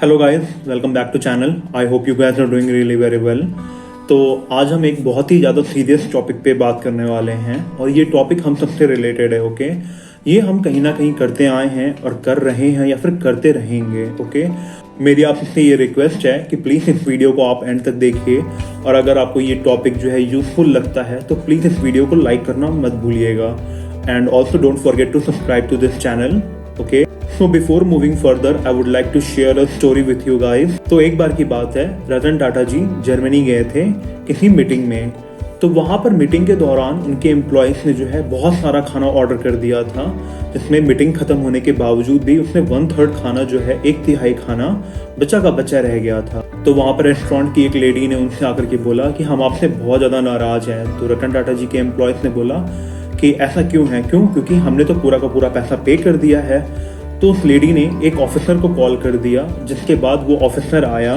Hello guys, welcome back to channel. I hope you guys are doing really very well. तो आज हम एक बहुत ही ज़्यादा सीरियस टॉपिक पे बात करने वाले हैं और ये टॉपिक हम सबसे रिलेटेड है। ओके, ये हम कहीं ना कहीं करते आए हैं और कर रहे हैं या फिर करते रहेंगे। ओके, मेरी आपसे ये रिक्वेस्ट है कि प्लीज़ इस वीडियो को आप एंड तक देखिए और अगर आपको ये टॉपिक जो है यूजफुल लगता है तो प्लीज़ इस वीडियो को लाइक करना मत भूलिएगा and also don't forget to subscribe to this channel. Okay, so before moving further I would like to share a story with you guys. तो एक बार की बात है, रतन टाटा जी जर्मनी गए थे किसी मीटिंग में। तो वहां पर मीटिंग के दौरान उनके एम्प्लॉयज ने जो है बहुत सारा खाना ऑर्डर कर दिया था, जिसमें मीटिंग खत्म होने के बावजूद भी उसमें 1/3 खाना जो है, 1/3 खाना बचा का बचा रह गया था। तो वहां पर रेस्टोरेंट की एक लेडी ने उनसे आकर के बोला कि हम आपसे बहुत ज्यादा नाराज हैं। तो रतन टाटा जी के एम्प्लॉयज ने बोला कि ऐसा क्यों है, क्योंकि हमने तो पूरा का पूरा पैसा पे कर दिया है। तो उस लेडी ने एक ऑफिसर को कॉल कर दिया, जिसके बाद वो ऑफिसर आया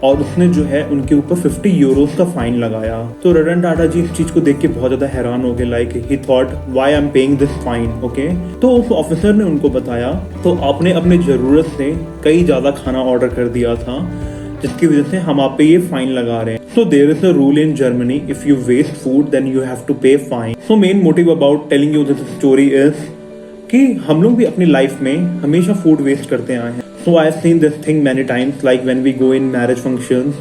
और उसने जो है उनके ऊपर 50 यूरोस का फाइन लगाया। तो रतन टाटा जी इस चीज को देख के बहुत ज्यादा हैरान हो गए, like he thought why I am paying this fine. Okay, तो उस ऑफिसर ने उनको बताया तो आपने अपने जरूरत से कई ज्यादा खाना ऑर्डर कर दिया था, जिसकी वजह से हम आप पे ये फाइन लगा रहे हैं। So there is a rule in Germany, if you waste food then you have to pay fine. So main motive about telling you this story is कि हम लोग भी अपनी लाइफ में हमेशा फूड वेस्ट करते आए हैं। So I have seen this thing many times, like when we go in marriage functions,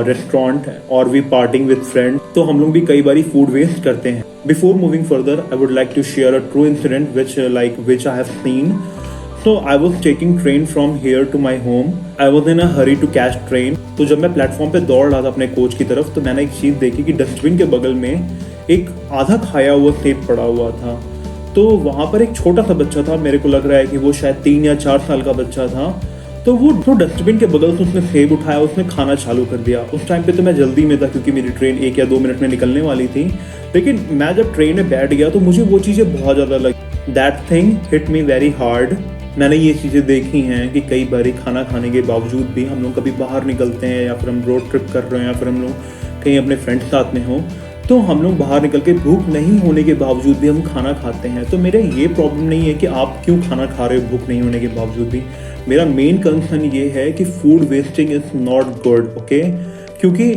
restaurant or we partying with friends, तो हम लोग भी कई बारी फूड वेस्ट करते हैं। Before moving further, I would like to share a true incident which I have seen. So I was taking train from here to my home. I was in a hurry to catch train. तो जब मैं platform पे दौड़ रहा था अपने coach की तरफ, तो मैंने एक चीज देखी कि डस्टबिन के बगल में एक आधा खाया हुआ सेब पड़ा हुआ था। तो वहां पर एक छोटा सा बच्चा था, मेरे को लग रहा है कि वो शायद 3 या 4 साल का बच्चा था। तो वो तो डस्टबिन के बगल से उसने सेब उठाया, उसने खाना चालू कर दिया। उस टाइम पे तो मैं जल्दी में था क्योंकि मेरी ट्रेन 1 या 2 मिनट में निकलने वाली थी, लेकिन मैं जब ट्रेन में बैठ गया तो मुझे वो चीजें बहुत ज्यादा लगी। That thing hit me very hard. मैंने ये चीज़ें देखी हैं कि कई बारी खाना खाने के बावजूद भी हम लोग कभी बाहर निकलते हैं या फिर हम रोड ट्रिप कर रहे हैं या फिर हम लोग कहीं अपने फ्रेंड्स साथ में हो, तो हम लोग बाहर निकल के भूख नहीं होने के बावजूद भी हम खाना खाते हैं। तो मेरा ये प्रॉब्लम नहीं है कि आप क्यों खाना खा रहे हो भूख नहीं होने के बावजूद भी। मेरा मेन कंसर्न ये है कि food wasting is not good. Okay, क्योंकि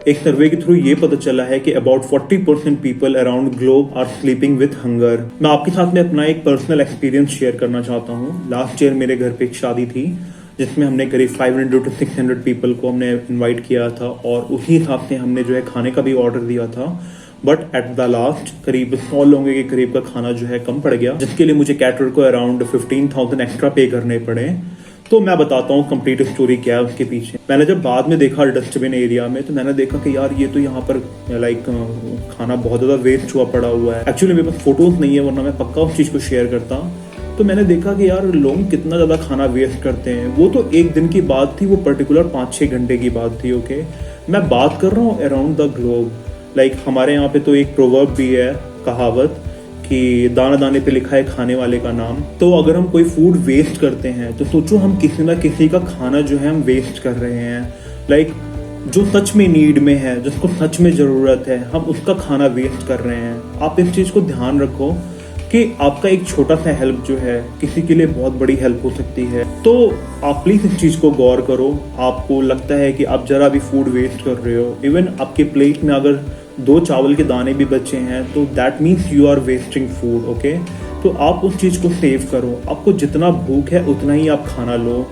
एक सर्वे के थ्रू ये पता चला है कि about 40% people around globe are sleeping with hunger. मैं आपके साथ में अपना एक पर्सनल एक्सपीरियंस शेयर करना चाहता हूँ। लास्ट ईयर मेरे घर पे एक शादी थी, जिसमें हमने करीब 500 to 600 पीपल को हमने इनवाइट किया था और उसी हिसाब से हमने जो है खाने का भी ऑर्डर दिया था। बट एट द लास्ट करीब 100 लोगों के करीब का खाना जो है कम पड़ गया, जिसके लिए मुझे कैटरर को अराउंड 15,000 एक्स्ट्रा पे करने पड़े। तो मैं बताता हूँ कंप्लीट स्टोरी क्या है उसके पीछे। मैंने जब बाद में देखा डस्टबिन एरिया में, तो मैंने देखा कि यार ये तो यहाँ पर लाइक खाना बहुत ज़्यादा वेस्ट हुआ पड़ा हुआ है। एक्चुअली मेरे पास फोटोज नहीं है, वरना मैं पक्का उस चीज़ को शेयर करता। तो मैंने देखा कि यार लोग कितना ज़्यादा खाना वेस्ट करते हैं। वो तो एक दिन की बात थी, वो पर्टिकुलर 5-6 घंटे की बात थी। ओके, मैं बात कर रहा हूँ अराउंड द ग्लोब। लाइक हमारे यहाँ पे तो एक प्रोवर्ब भी है, कहावत, कि दाना दाने पे लिखा है खाने वाले का नाम। तो अगर हम कोई फूड वेस्ट करते हैं तो सोचो हम किसी ना किसी का खाना जो है हम वेस्ट कर रहे हैं। लाइक जो सच में नीड में है, जिसको सच में जरूरत है, हम उसका खाना वेस्ट कर रहे हैं। आप इस चीज को ध्यान रखो कि आपका एक छोटा सा हेल्प जो है किसी के लिए बहुत बड़ी हेल्प हो सकती है। तो आप प्लीज इस चीज को गौर करो। आपको लगता है कि आप जरा भी फूड वेस्ट कर रहे हो, इवन आपके प्लेट में अगर 2 चावल के दाने भी बचे हैं, तो that means you are wasting food. Okay, तो आप उस चीज़ को सेव करो। आपको जितना भूख है उतना ही आप खाना लो।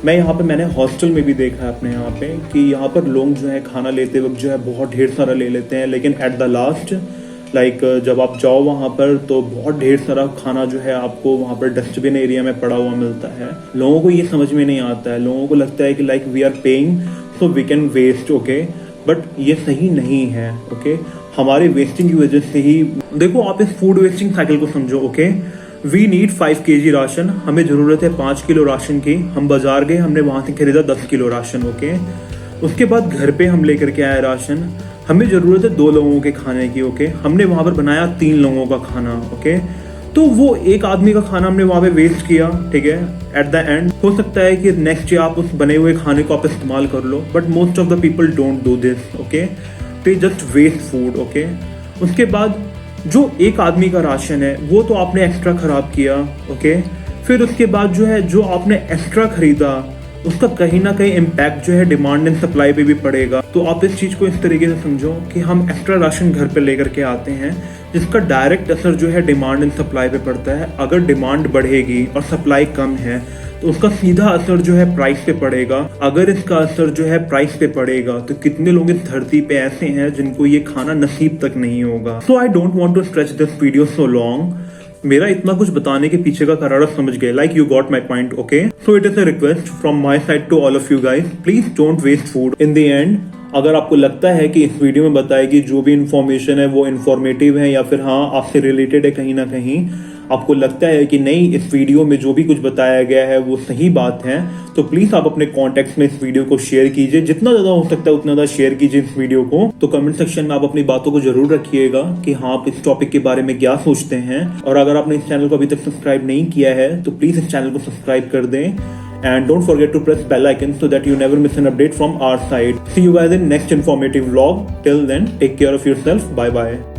मैंने हॉस्टल में भी देखा है अपने यहाँ पे कि यहाँ पर लोग जो है खाना लेते वक्त जो है बहुत ढेर सारा ले लेते हैं, लेकिन एट द लास्ट लाइक जब आप जाओ वहाँ पर तो बहुत ढेर सारा खाना जो है आपको वहाँ पर डस्टबिन एरिया में पड़ा हुआ मिलता है। लोगों को ये समझ में नहीं आता है। लोगों को लगता है कि like we are paying so we can waste. Okay, but ये सही नहीं है। ओके, हमारे वेस्टिंग की वजह से ही देखो, आप इस फूड वेस्टिंग साइकिल को समझो। Okay, we need 5 kg ration, हमें जरूरत है 5 किलो राशन की। हम बाजार गए, हमने वहां से खरीदा 10 किलो राशन। ओके, उसके बाद घर पे हम लेकर के आए राशन, हमें जरूरत है 2 लोगों के खाने की। ओके, हमने वहां पर बनाया 3 लोगों का खाना। ओके, तो वो एक आदमी का खाना हमने वहां पे वेस्ट किया। ठीक है, एट द एंड हो सकता है कि नेक्स्ट डे आप उस बने हुए खाने को आप इस्तेमाल कर लो, but most of the people don't do this. Okay, they just waste food. Okay, उसके बाद जो एक आदमी का राशन है वो तो आपने एक्स्ट्रा खराब किया। ओके, फिर उसके बाद जो है जो आपने एक्स्ट्रा खरीदा उसका कहीं ना कहीं इम्पैक्ट जो है डिमांड एंड सप्लाई पे भी पड़ेगा। तो आप इस चीज को इस तरीके से समझो कि हम एक्स्ट्रा राशन घर पे लेकर के आते हैं, जिसका डायरेक्ट असर जो है डिमांड एंड सप्लाई पे पड़ता है। अगर डिमांड बढ़ेगी और सप्लाई कम है तो उसका सीधा असर जो है प्राइस पे पड़ेगा। अगर इसका असर जो है प्राइस पे पड़ेगा तो कितने लोग इस धरती पे ऐसे हैं जिनको ये खाना नसीब तक नहीं होगा। So I don't want to stretch this video so long. मेरा इतना कुछ बताने के पीछे का कारण समझ गए, like you got my point, okay. So it is a request from my side to all of you guys, please don't waste food. In the end अगर आपको लगता है कि इस वीडियो में बताएगी जो भी इंफॉर्मेशन है वो इन्फॉर्मेटिव है या फिर हाँ आपसे रिलेटेड है, कहीं ना कहीं आपको लगता है कि नहीं इस वीडियो में जो भी कुछ बताया गया है वो सही बात है, तो प्लीज आप अपने कॉन्टेक्ट्स में इस वीडियो को शेयर कीजिए। जितना ज्यादा हो सकता है उतना ज्यादा शेयर कीजिए इस वीडियो को। तो कमेंट सेक्शन में आप अपनी बातों को जरूर रखिएगा कि हाँ आप इस टॉपिक के बारे में क्या सोचते हैं। और अगर आपने इस चैनल को अभी तक सब्सक्राइब नहीं किया है तो प्लीज इस चैनल को सब्सक्राइब कर दें। And don't forget to press bell icon so that you never miss an update from our side. See you guys in next informative vlog. Till then, take care of yourself. Bye bye.